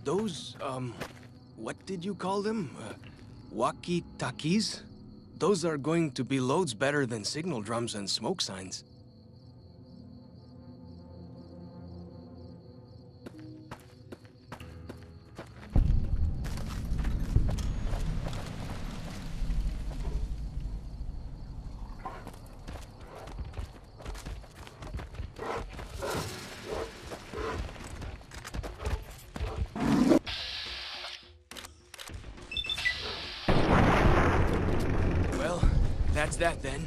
Those, what did you call them? Walkie-talkies? Those are going to be loads better than signal drums and smoke signs. That's that then.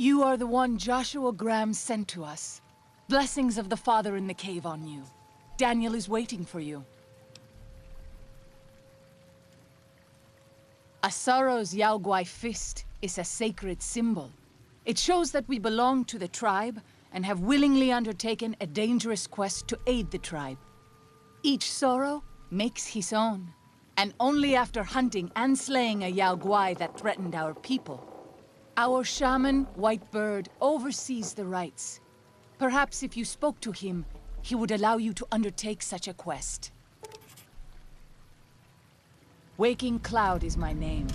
You are the one Joshua Graham sent to us. Blessings of the Father in the cave on you. Daniel is waiting for you. Asaro's Yao Guai fist is a sacred symbol. It shows that we belong to the tribe and have willingly undertaken a dangerous quest to aid the tribe. Each Sorrow makes his own, and only after hunting and slaying a Yao Guai that threatened our people. Our shaman, White Bird, oversees the rites. Perhaps if you spoke to him, he would allow you to undertake such a quest. Waking Cloud is my name.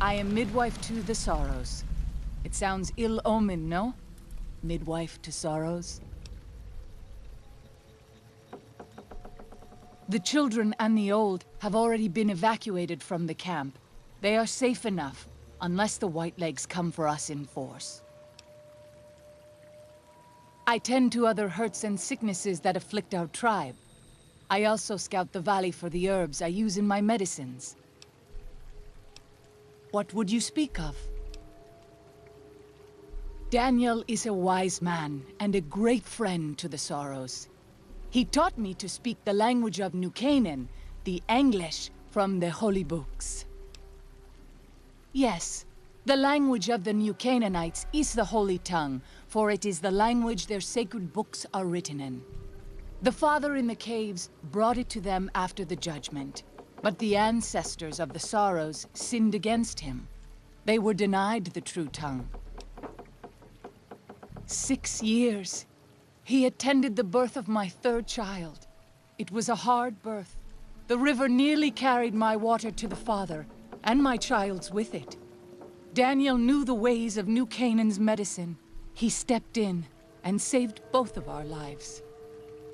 I am midwife to the Sorrows. It sounds ill-omened, no? Midwife to Sorrows? The children and the old have already been evacuated from the camp. They are safe enough, unless the Whitelegs come for us in force. I tend to other hurts and sicknesses that afflict our tribe. I also scout the valley for the herbs I use in my medicines. What would you speak of? Daniel is a wise man and a great friend to the Sorrows. He taught me to speak the language of New Canaan, the English from the holy books. Yes, the language of the New Canaanites is the Holy Tongue, for it is the language their sacred books are written in. The Father in the caves brought it to them after the judgment, but the ancestors of the Sorrows sinned against him. They were denied the true tongue. 6 years. He attended the birth of my third child. It was a hard birth. The river nearly carried my water to the Father, and my child's with it. Daniel knew the ways of New Canaan's medicine. He stepped in and saved both of our lives.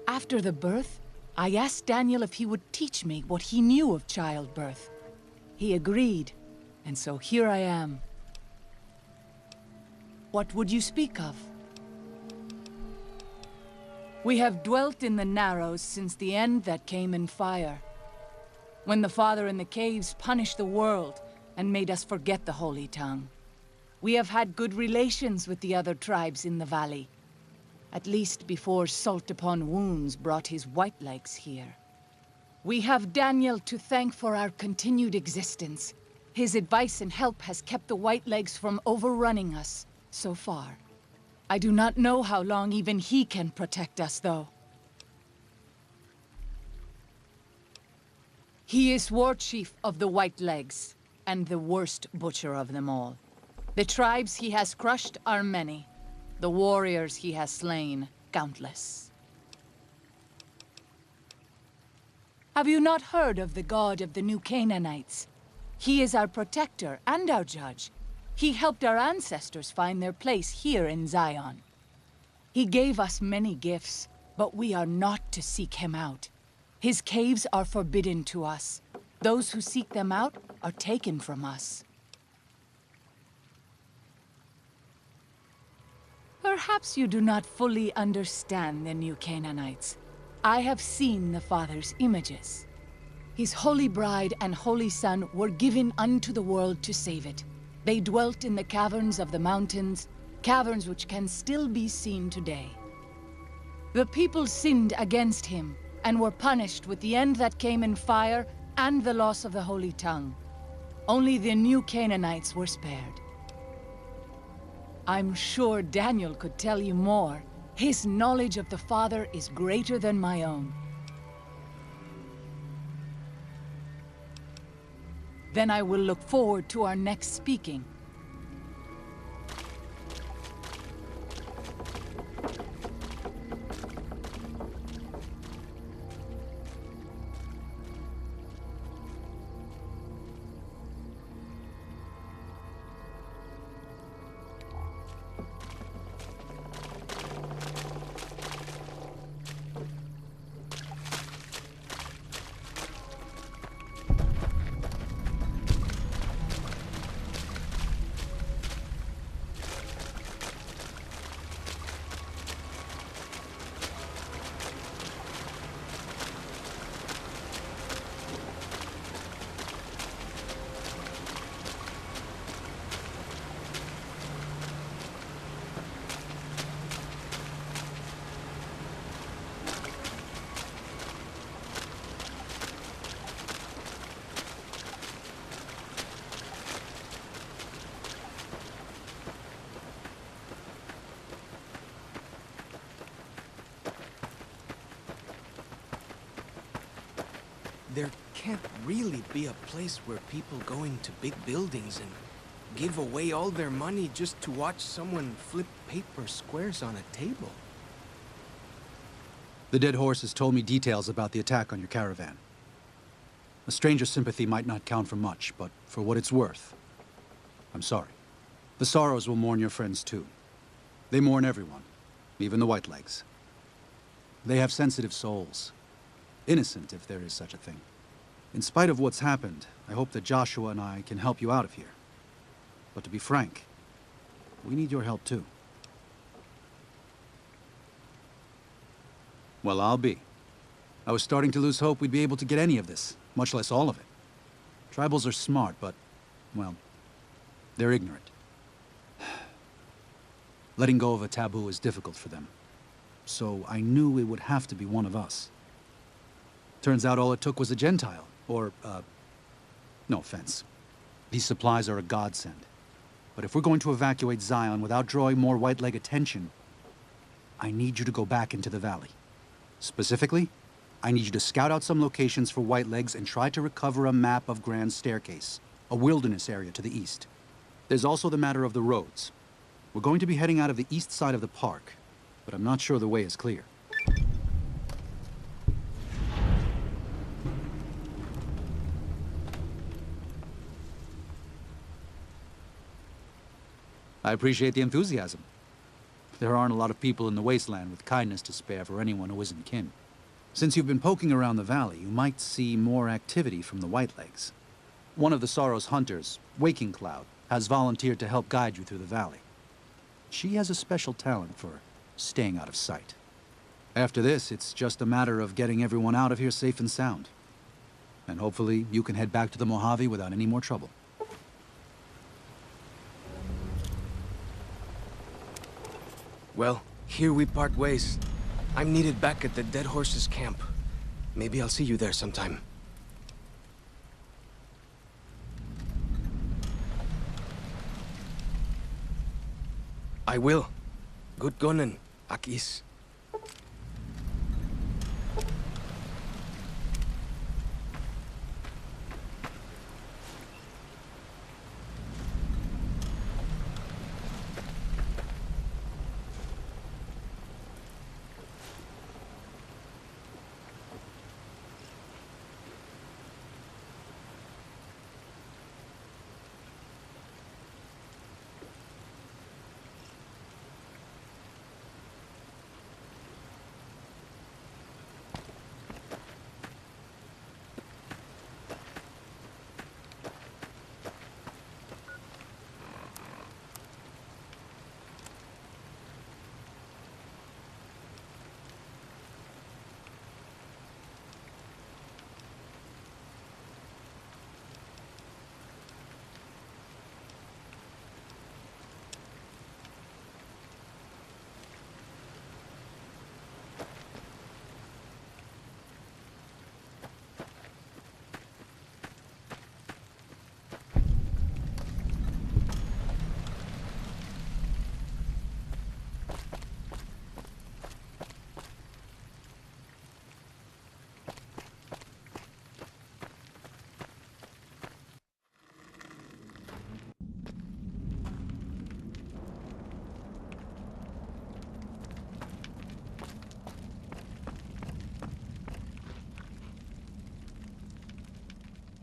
After the birth, I asked Daniel if he would teach me what he knew of childbirth. He agreed, and so here I am. What would you speak of? We have dwelt in the Narrows since the end that came in fire. When the Father in the caves punished the world and made us forget the Holy Tongue. We have had good relations with the other tribes in the valley. At least before Salt Upon Wounds brought his Whitelegs here. We have Daniel to thank for our continued existence. His advice and help has kept the Whitelegs from overrunning us so far. I do not know how long even he can protect us, though. He is war chief of the Whitelegs, and the worst butcher of them all. The tribes he has crushed are many. The warriors he has slain, countless. Have you not heard of the god of the new Canaanites? He is our protector and our judge. He helped our ancestors find their place here in Zion. He gave us many gifts, but we are not to seek him out. His caves are forbidden to us. Those who seek them out are taken from us. Perhaps you do not fully understand the new Canaanites. I have seen the Father's images. His holy bride and holy son were given unto the world to save it. They dwelt in the caverns of the mountains, caverns which can still be seen today. The people sinned against him, and were punished with the end that came in fire and the loss of the holy tongue. Only the new Canaanites were spared. I'm sure Daniel could tell you more. His knowledge of the Father is greater than my own. Then I will look forward to our next speaking. There can't really be a place where people go into big buildings and give away all their money just to watch someone flip paper squares on a table. The dead horse has told me details about the attack on your caravan. A stranger's sympathy might not count for much, but for what it's worth, I'm sorry. The Sorrows will mourn your friends too. They mourn everyone, even the Whitelegs. They have sensitive souls. Innocent, if there is such a thing. In spite of what's happened, I hope that Joshua and I can help you out of here. But to be frank, we need your help too. Well, I'll be. I was starting to lose hope we'd be able to get any of this, much less all of it. Tribals are smart, but, well, they're ignorant. Letting go of a taboo is difficult for them. So I knew it would have to be one of us. Turns out all it took was a Gentile, or, no offense. These supplies are a godsend. But if we're going to evacuate Zion without drawing more Whiteleg attention, I need you to go back into the valley. Specifically, I need you to scout out some locations for Whitelegs and try to recover a map of Grand Staircase, a wilderness area to the east. There's also the matter of the roads. We're going to be heading out of the east side of the park, but I'm not sure the way is clear. I appreciate the enthusiasm. There aren't a lot of people in the wasteland with kindness to spare for anyone who isn't kin. Since you've been poking around the valley, you might see more activity from the Whitelegs. One of the Sorrow's hunters, Waking Cloud, has volunteered to help guide you through the valley. She has a special talent for staying out of sight. After this, it's just a matter of getting everyone out of here safe and sound. And hopefully, you can head back to the Mojave without any more trouble. Well, here we part ways. I'm needed back at the Dead Horse's camp. Maybe I'll see you there sometime. I will. Good gunnin', Akis.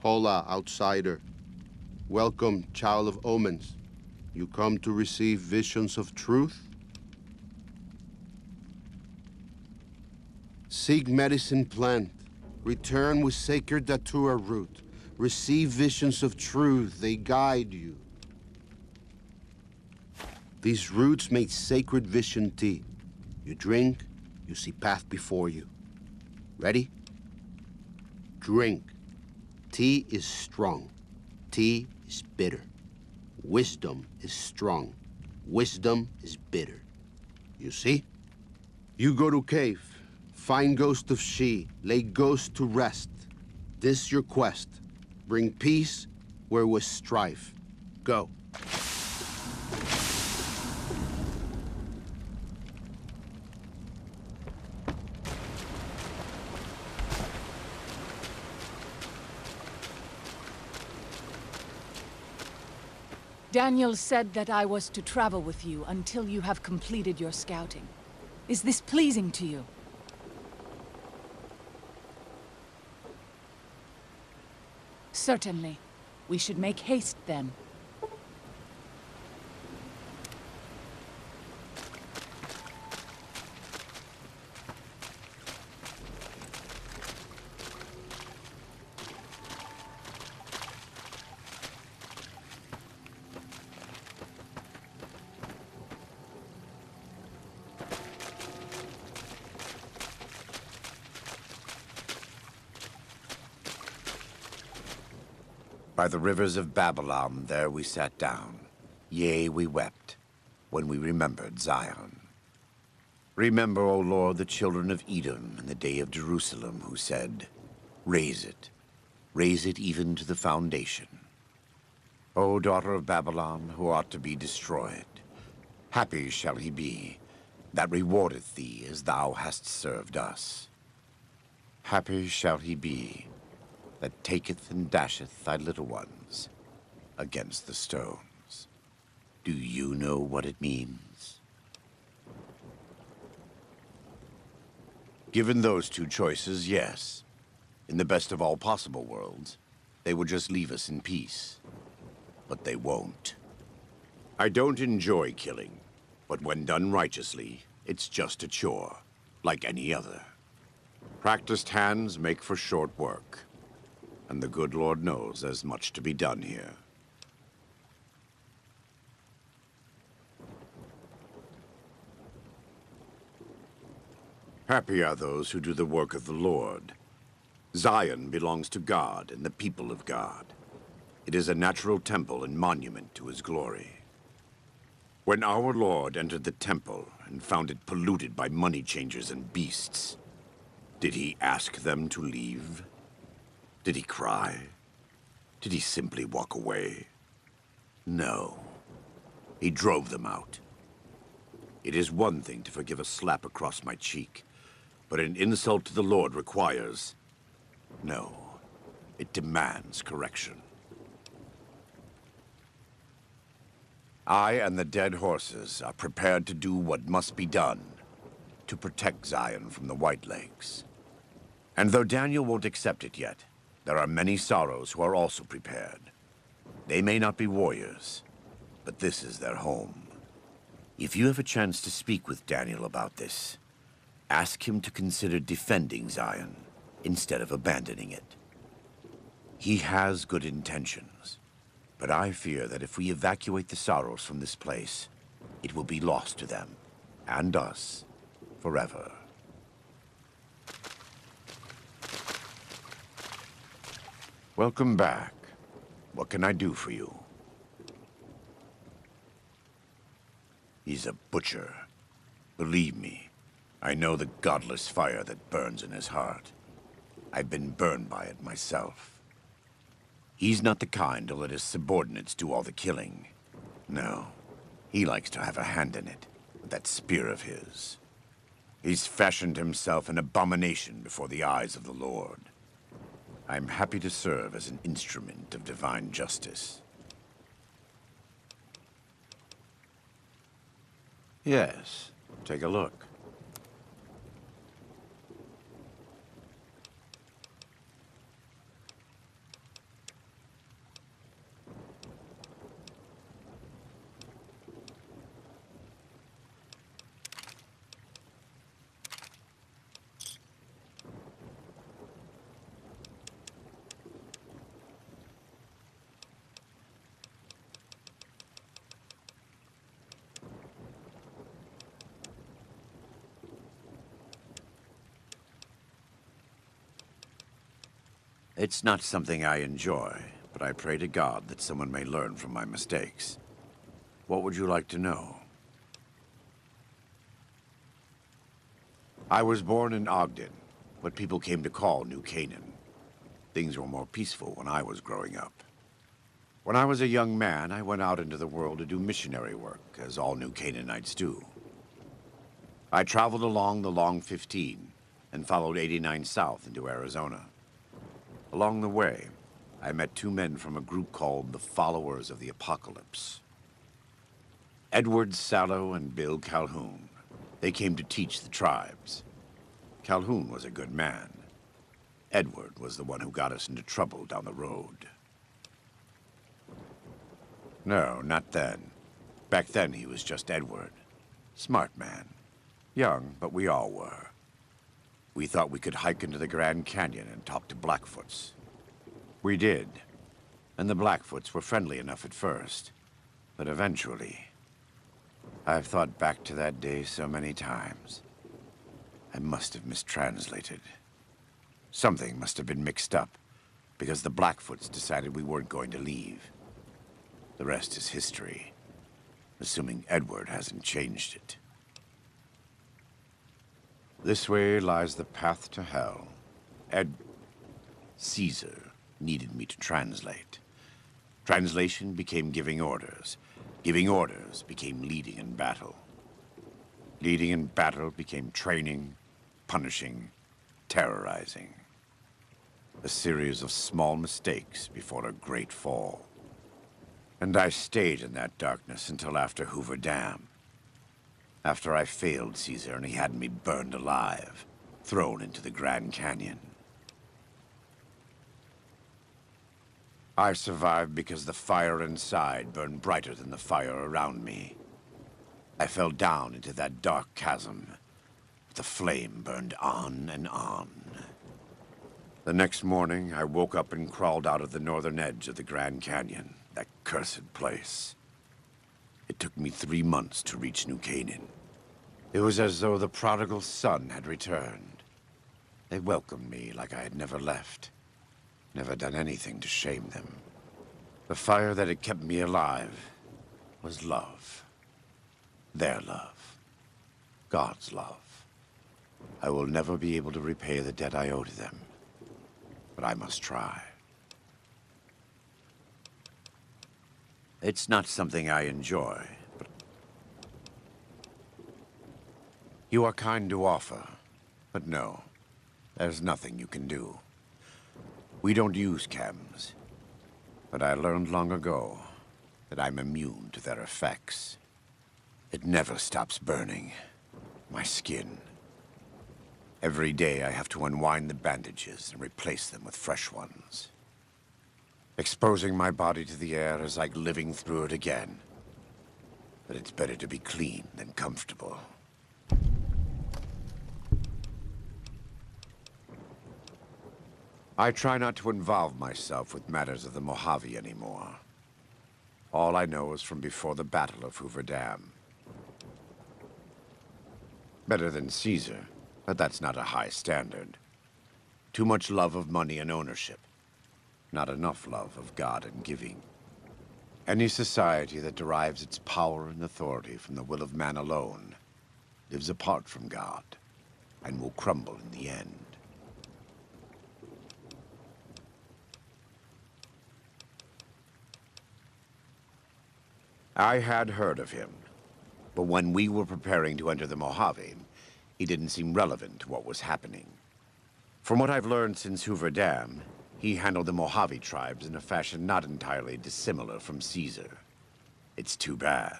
Hola, outsider. Welcome, child of omens. You come to receive visions of truth? Seek medicine plant. Return with sacred datura root. Receive visions of truth, they guide you. These roots make sacred vision tea. You drink, you see path before you. Ready? Drink. Tea is strong. Tea is bitter. Wisdom is strong. Wisdom is bitter. You see? You go to cave. Find ghost of she. Lay ghost to rest. This your quest. Bring peace where was strife. Go. Daniel said that I was to travel with you until you have completed your scouting. Is this pleasing to you? Certainly. We should make haste then. By the rivers of Babylon, there we sat down. Yea, we wept, when we remembered Zion. Remember, O Lord, the children of Edom in the day of Jerusalem, who said, raise it even to the foundation. O daughter of Babylon, who ought to be destroyed, happy shall he be that rewardeth thee as thou hast served us. Happy shall he be that taketh and dasheth thy little ones against the stones. Do you know what it means? Given those two choices, yes. In the best of all possible worlds, they would just leave us in peace. But they won't. I don't enjoy killing, but when done righteously, it's just a chore, like any other. Practiced hands make for short work. And the good Lord knows there's much to be done here. Happy are those who do the work of the Lord. Zion belongs to God and the people of God. It is a natural temple and monument to his glory. When our Lord entered the temple and found it polluted by money changers and beasts, did he ask them to leave? Did he cry? Did he simply walk away? No. He drove them out. It is one thing to forgive a slap across my cheek, but an insult to the Lord requires... No. It demands correction. I and the dead horses are prepared to do what must be done to protect Zion from the White Lakes. And though Daniel won't accept it yet, there are many sorrows who are also prepared. They may not be warriors, but this is their home. If you have a chance to speak with Daniel about this, ask him to consider defending Zion instead of abandoning it. He has good intentions, but I fear that if we evacuate the sorrows from this place, it will be lost to them, and us, forever. Welcome back. What can I do for you? He's a butcher. Believe me, I know the godless fire that burns in his heart. I've been burned by it myself. He's not the kind to let his subordinates do all the killing. No, he likes to have a hand in it, with that spear of his. He's fashioned himself an abomination before the eyes of the Lord. I'm happy to serve as an instrument of divine justice. Yes, take a look. It's not something I enjoy, but I pray to God that someone may learn from my mistakes. What would you like to know? I was born in Ogden, what people came to call New Canaan. Things were more peaceful when I was growing up. When I was a young man, I went out into the world to do missionary work, as all New Canaanites do. I traveled along the Long 15 and followed 89 south into Arizona. Along the way, I met two men from a group called the Followers of the Apocalypse. Edward Sallow and Bill Calhoun. They came to teach the tribes. Calhoun was a good man. Edward was the one who got us into trouble down the road. No, not then. Back then he was just Edward. Smart man. Young, but we all were. We thought we could hike into the Grand Canyon and talk to Blackfoots. We did. And the Blackfoots were friendly enough at first. But eventually... I've thought back to that day so many times. I must have mistranslated. Something must have been mixed up, because the Blackfoots decided we weren't going to leave. The rest is history, assuming Edward hasn't changed it. This way lies the path to hell. Caesar needed me to translate. Translation became giving orders. Giving orders became leading in battle. Leading in battle became training, punishing, terrorizing. A series of small mistakes before a great fall. And I stayed in that darkness until after Hoover Dam. After I failed Caesar and he had me burned alive, thrown into the Grand Canyon. I survived because the fire inside burned brighter than the fire around me. I fell down into that dark chasm. The flame burned on and on. The next morning, I woke up and crawled out of the northern edge of the Grand Canyon, that cursed place. It took me 3 months to reach New Canaan. It was as though the prodigal son had returned. They welcomed me like I had never left. Never done anything to shame them. The fire that had kept me alive was love. Their love. God's love. I will never be able to repay the debt I owe to them, but I must try. It's not something I enjoy, but... You are kind to offer, but no, there's nothing you can do. We don't use chems, but I learned long ago that I'm immune to their effects. It never stops burning. My skin. Every day I have to unwind the bandages and replace them with fresh ones. Exposing my body to the air is like living through it again. But it's better to be clean than comfortable. I try not to involve myself with matters of the Mojave anymore. All I know is from before the Battle of Hoover Dam. Better than Caesar, but that's not a high standard. Too much love of money and ownership. Not enough love of God and giving. Any society that derives its power and authority from the will of man alone lives apart from God and will crumble in the end. I had heard of him, but when we were preparing to enter the Mojave, he didn't seem relevant to what was happening. From what I've learned since Hoover Dam, he handled the Mojave tribes in a fashion not entirely dissimilar from Caesar. It's too bad.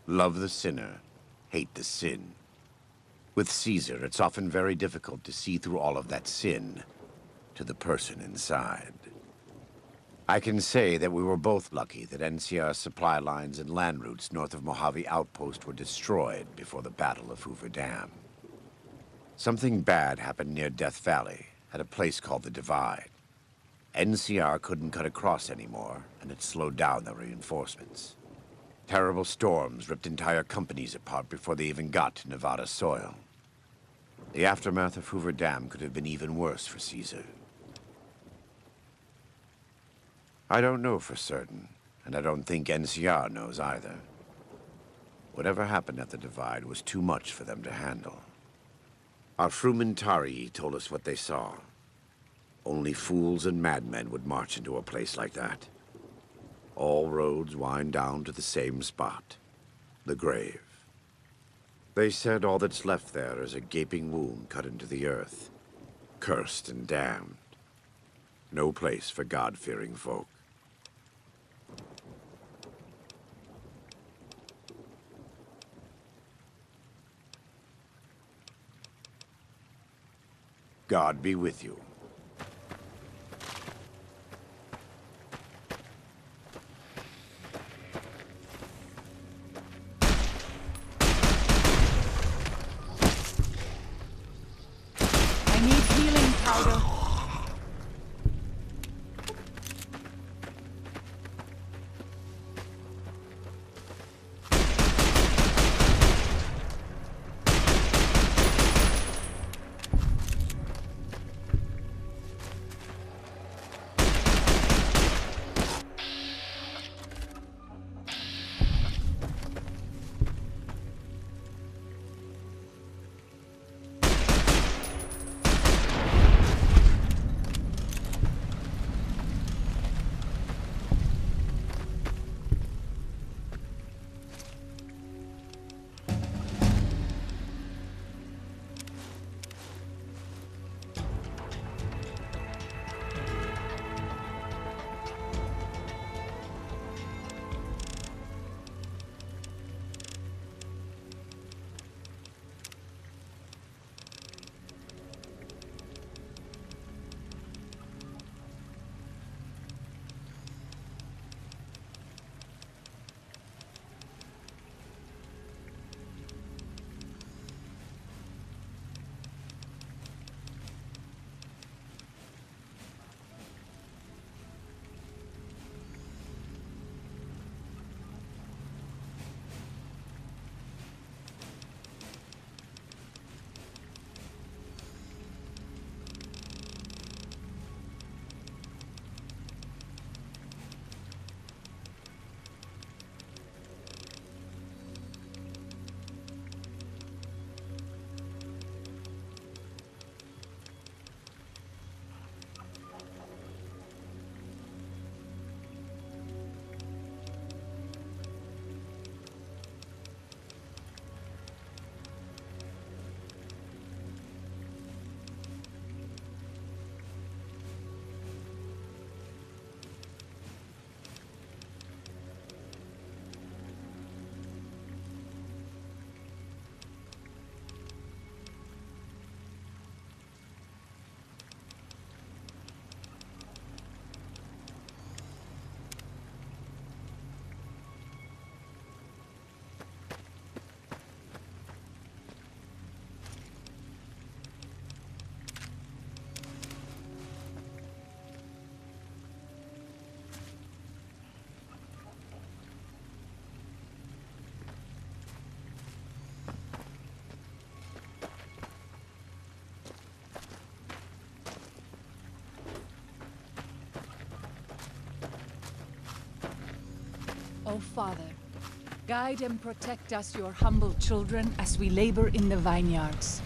Love the sinner, hate the sin. With Caesar, it's often very difficult to see through all of that sin to the person inside. I can say that we were both lucky that NCR supply lines and land routes north of Mojave Outpost were destroyed before the Battle of Hoover Dam. Something bad happened near Death Valley, at a place called the Divide. NCR couldn't cut across anymore, and it slowed down the reinforcements. Terrible storms ripped entire companies apart before they even got to Nevada soil. The aftermath of Hoover Dam could have been even worse for Caesar. I don't know for certain, and I don't think NCR knows either. Whatever happened at the Divide was too much for them to handle. Our Frumentari told us what they saw. Only fools and madmen would march into a place like that. All roads wind down to the same spot, the grave. They said all that's left there is a gaping wound cut into the earth, cursed and damned. No place for God-fearing folk. God be with you. I need healing powder. O Father, guide and protect us, your humble children, as we labor in the vineyards,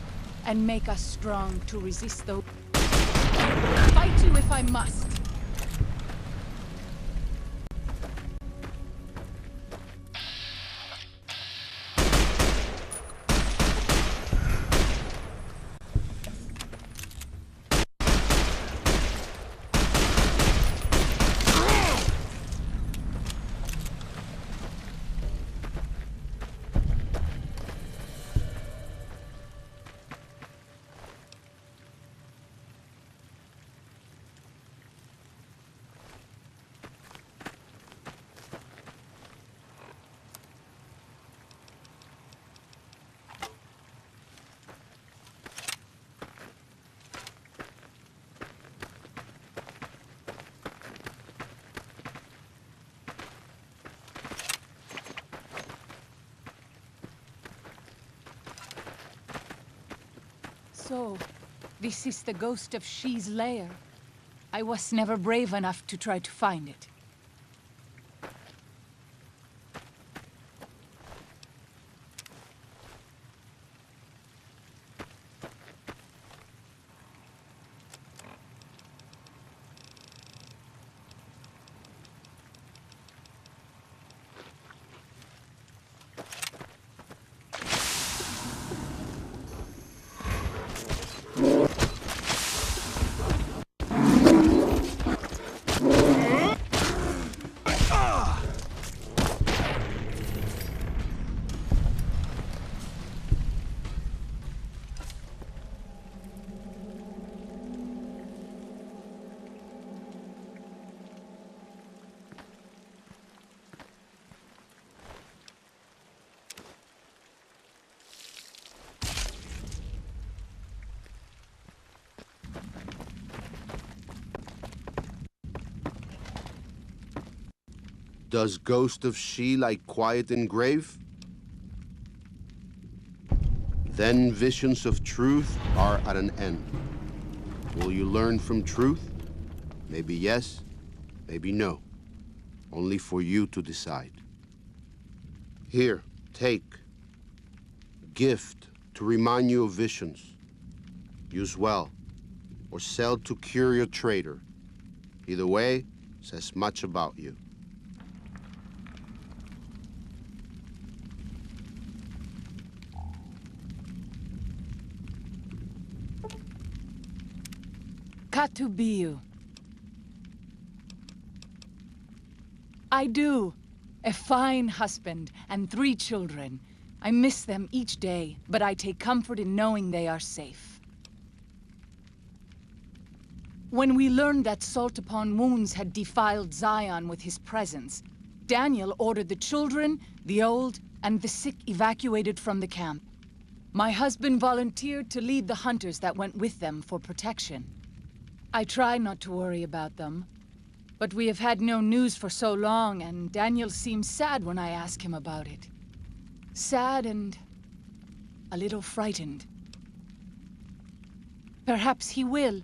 and make us strong to resist those. Fight you if I must. So, this is the ghost of She's lair. I was never brave enough to try to find it. Does Ghost of She like quiet and grave? Then visions of truth are at an end. Will you learn from truth? Maybe yes, maybe no. Only for you to decide. Here, take. Gift to remind you of visions. Use well, or sell to curious trader. Either way, says much about you. Katubiu. I do. A fine husband and 3 children. I miss them each day, but I take comfort in knowing they are safe. When we learned that Salt Upon Wounds had defiled Zion with his presence, Daniel ordered the children, the old, and the sick evacuated from the camp. My husband volunteered to lead the hunters that went with them for protection. I try not to worry about them, but we have had no news for so long, and Daniel seems sad when I ask him about it. Sad and a little frightened. Perhaps he will.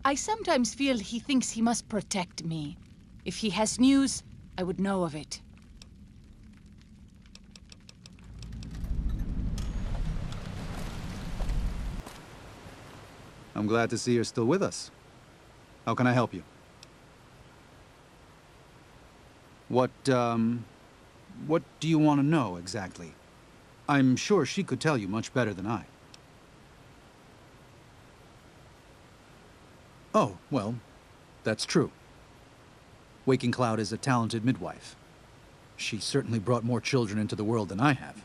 I sometimes feel he thinks he must protect me. If he has news, I would know of it. I'm glad to see you're still with us. How can I help you? What do you want to know, exactly? I'm sure she could tell you much better than I. Oh, well, that's true. Waking Cloud is a talented midwife. She certainly brought more children into the world than I have.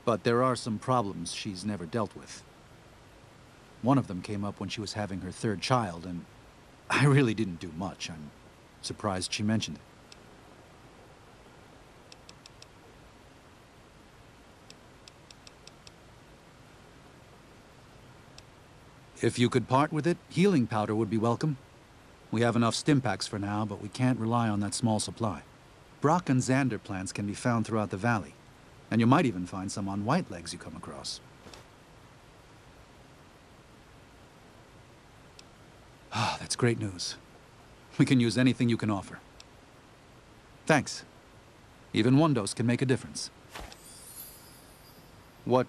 But there are some problems she's never dealt with. One of them came up when she was having her 3rd child, and I really didn't do much. I'm surprised she mentioned it. If you could part with it, healing powder would be welcome. We have enough Stimpaks for now, but we can't rely on that small supply. Brock and Xander plants can be found throughout the valley, and you might even find some on Whitelegs you come across. Ah, that's great news. We can use anything you can offer. Thanks. Even one dose can make a difference. What...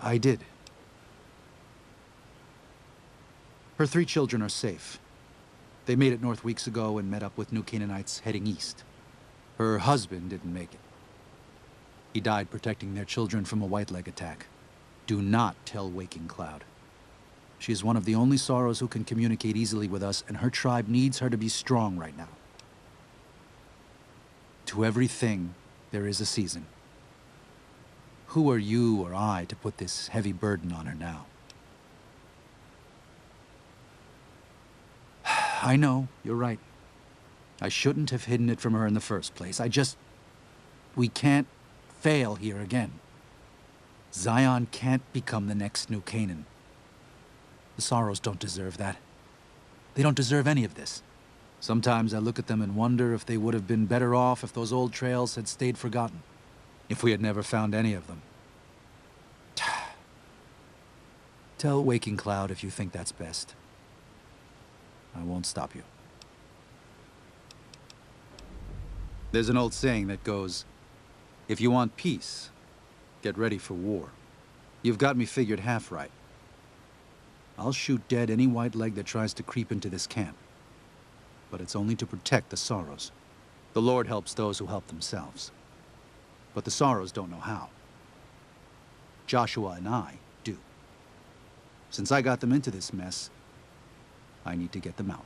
I did. Her 3 children are safe. They made it north weeks ago and met up with New Canaanites heading east. Her husband didn't make it. He died protecting their children from a Whiteleg attack. Do not tell Waking Cloud. She is one of the only Sorrows who can communicate easily with us, and her tribe needs her to be strong right now. To everything, there is a season. Who are you or I to put this heavy burden on her now? I know, you're right. I shouldn't have hidden it from her in the first place. We can't fail here again. Zion can't become the next New Canaan. The Sorrows don't deserve that. They don't deserve any of this. Sometimes I look at them and wonder if they would have been better off if those old trails had stayed forgotten. If we had never found any of them. Tell Waking Cloud if you think that's best. I won't stop you. There's an old saying that goes, if you want peace, get ready for war. You've got me figured half right. I'll shoot dead any white leg that tries to creep into this camp. But it's only to protect the Sorrows. The Lord helps those who help themselves. But the Sorrows don't know how. Joshua and I do. Since I got them into this mess, I need to get them out.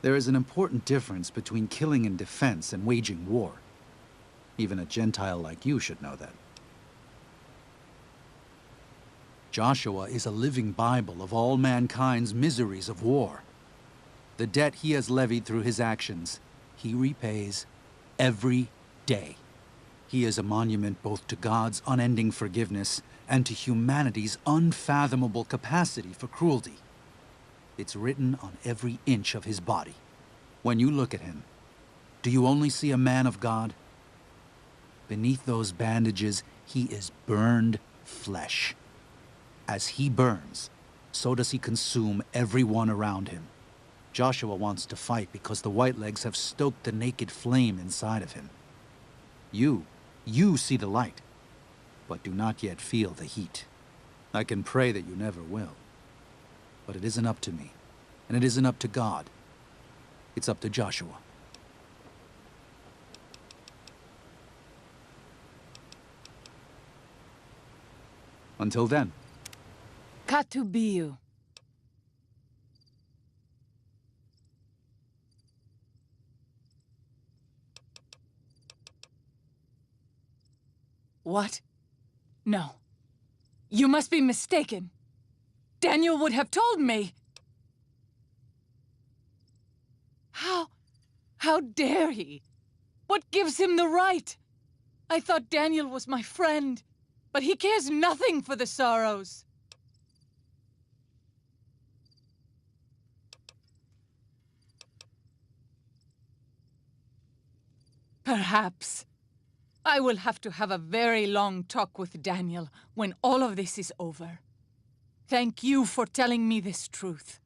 There is an important difference between killing in defense and waging war. Even a Gentile like you should know that. Joshua is a living Bible of all mankind's miseries of war. The debt he has levied through his actions, he repays every day. He is a monument both to God's unending forgiveness and to humanity's unfathomable capacity for cruelty. It's written on every inch of his body. When you look at him, do you only see a man of God? Beneath those bandages, he is burned flesh. As he burns, so does he consume everyone around him. Joshua wants to fight because the Whitelegs have stoked the naked flame inside of him. You see the light, but do not yet feel the heat. I can pray that you never will. But it isn't up to me, and it isn't up to God. It's up to Joshua. Until then. Katubiyu. What? No. You must be mistaken. Daniel would have told me. How dare he? What gives him the right? I thought Daniel was my friend, but he cares nothing for the Sorrows. Perhaps. I will have to have a very long talk with Daniel when all of this is over. Thank you for telling me this truth.